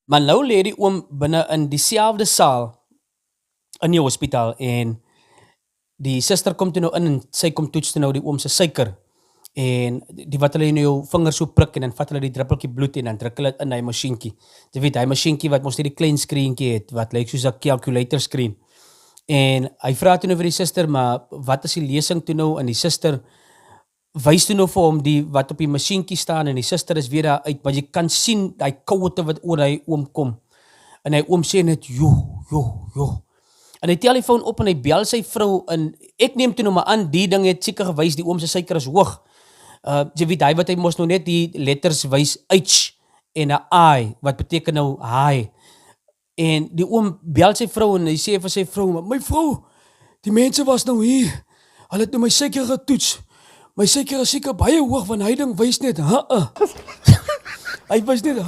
Maar nou lê die oom binne in dieselfde saal in die hospitaal en die suster kom toe nou in en sy kom toets toe nou die oom se suiker. En die wat hulle in jou vinger so prik en dan vat hulle die druppeltjie bloed en dan druk hulle dit in hy masjienkie. Jy weet, hy masjienkie wat mos net die klein skreentjie het wat lyk soos 'n calculator skerm. En hy vra toe nou vir die suster, maar wat is die lesing toe nou? En die suster wys toe nou vir hom die wat op die masjienkie staan en die suster is weer daar uit, maar jy kan sien daai kouete wat oor hy oom kom. En hy oom sê net joh. En hy tel die foon op en hy bel sy vrou en ek neem toe nou maar aan die ding het seker gewys die oom se suiker is hoog. Jy weet hy wat hy mos nou net die letters wys H en 'n I wat beteken nou hi. En die oom bel sy vrou en hy sê vir sy vrou, my vrou, die mense was nou hier. Hulle het nou my suiker getoets. My suiker is seker baie hoog want hy ding wys net Hy wys net